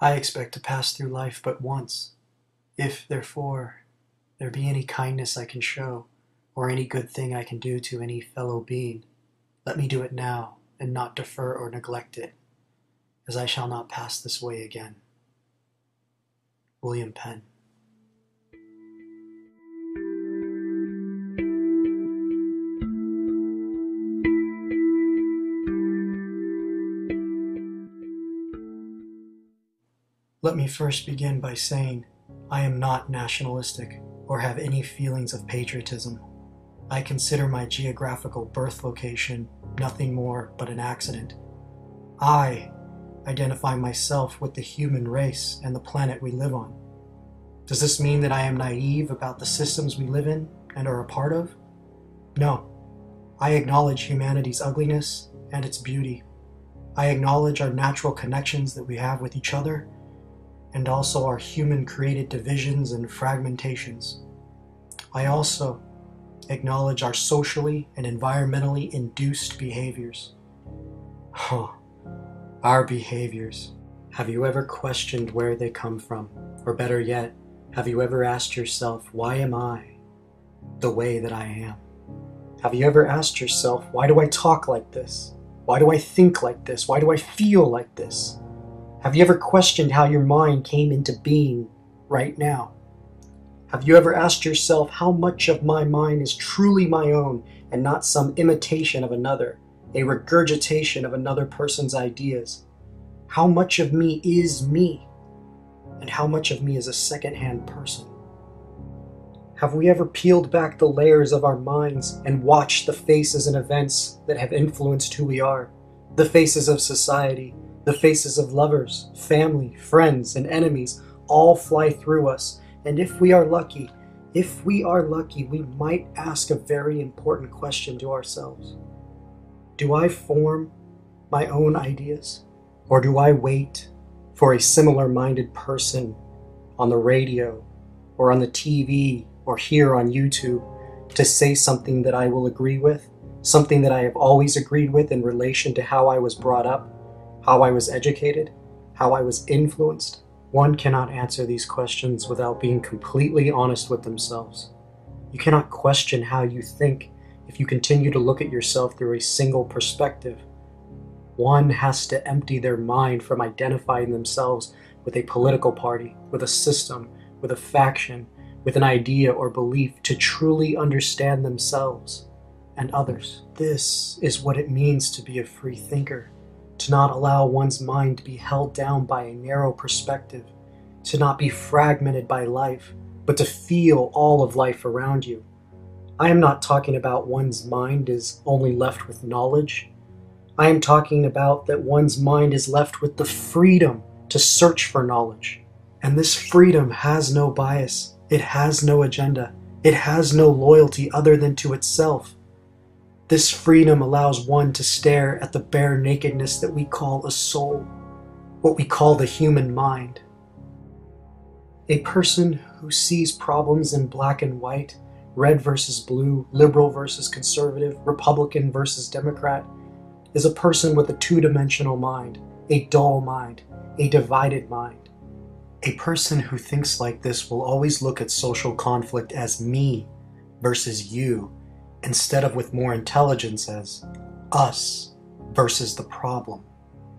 I expect to pass through life but once. If, therefore, there be any kindness I can show, or any good thing I can do to any fellow being, let me do it now, and not defer or neglect it, as I shall not pass this way again. William Penn. Let me first begin by saying I am not nationalistic or have any feelings of patriotism. I consider my geographical birth location nothing more but an accident. I identify myself with the human race and the planet we live on. Does this mean that I am naive about the systems we live in and are a part of? No. I acknowledge humanity's ugliness and its beauty. I acknowledge our natural connections that we have with each other, and also our human-created divisions and fragmentations. I also acknowledge our socially and environmentally induced behaviors. Our behaviors. Have you ever questioned where they come from? Or better yet, have you ever asked yourself, why am I the way that I am? Have you ever asked yourself, why do I talk like this? Why do I think like this? Why do I feel like this? Have you ever questioned how your mind came into being right now? Have you ever asked yourself how much of my mind is truly my own and not some imitation of another, a regurgitation of another person's ideas? How much of me is me? And how much of me is a second-hand person? Have we ever peeled back the layers of our minds and watched the faces and events that have influenced who we are? The faces of society, the faces of lovers, family, friends, and enemies all fly through us, and if we are lucky, we might ask a very important question to ourselves. Do I form my own ideas, or do I wait for a similar-minded person on the radio, or on the TV, or here on YouTube to say something that I will agree with, something that I have always agreed with in relation to how I was brought up, how I was educated, how I was influenced? One cannot answer these questions without being completely honest with themselves. You cannot question how you think if you continue to look at yourself through a single perspective. One has to empty their mind from identifying themselves with a political party, with a system, with a faction, with an idea or belief to truly understand themselves and others. This is what it means to be a free thinker. To not allow one's mind to be held down by a narrow perspective, to not be fragmented by life, but to feel all of life around you. I am not talking about one's mind is only left with knowledge. I am talking about that one's mind is left with the freedom to search for knowledge. And this freedom has no bias. It has no agenda. It has no loyalty other than to itself. This freedom allows one to stare at the bare nakedness that we call a soul, what we call the human mind. A person who sees problems in black and white, red versus blue, liberal versus conservative, Republican versus Democrat, is a person with a two-dimensional mind, a dull mind, a divided mind. A person who thinks like this will always look at social conflict as me versus you, instead of with more intelligence as us versus the problem.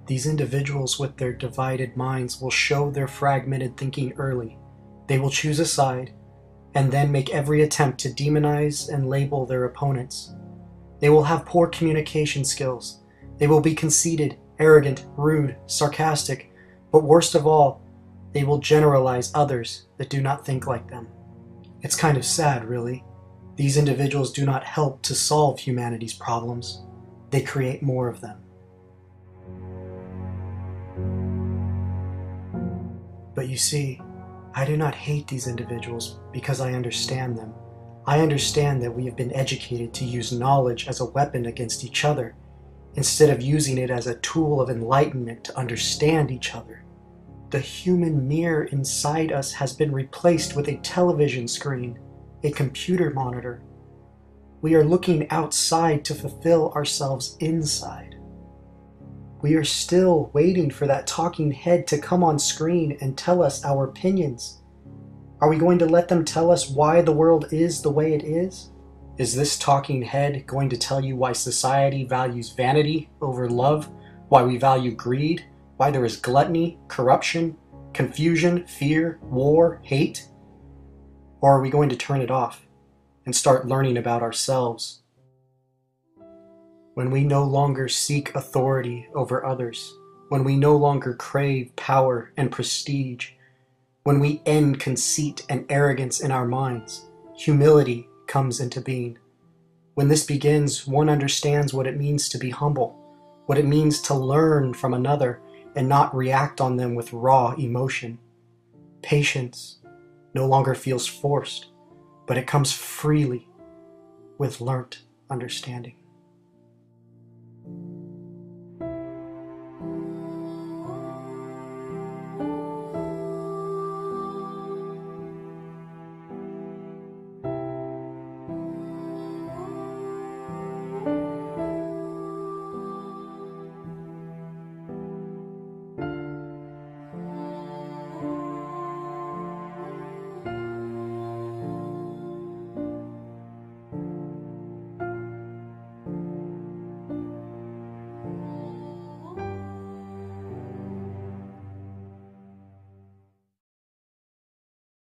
These individuals with their divided minds will show their fragmented thinking early. They will choose a side and then make every attempt to demonize and label their opponents. They will have poor communication skills. They will be conceited, arrogant, rude, sarcastic, but worst of all, they will generalize others that do not think like them. It's kind of sad, really. These individuals do not help to solve humanity's problems. They create more of them. But you see, I do not hate these individuals because I understand them. I understand that we have been educated to use knowledge as a weapon against each other, instead of using it as a tool of enlightenment to understand each other. The human mirror inside us has been replaced with a television screen, a computer monitor. We are looking outside to fulfill ourselves inside. we are still waiting for that talking head to come on screen and tell us our opinions. Are we going to let them tell us why the world is the way it is? Is this talking head going to tell you why society values vanity over love, why we value greed, why there is gluttony, corruption, confusion, fear, war, hate? Or are we going to turn it off and start learning about ourselves? When we no longer seek authority over others, when we no longer crave power and prestige, when we end conceit and arrogance in our minds, humility comes into being. When this begins, one understands what it means to be humble, what it means to learn from another and not react on them with raw emotion. Patience no longer feels forced, but it comes freely with learnt understanding.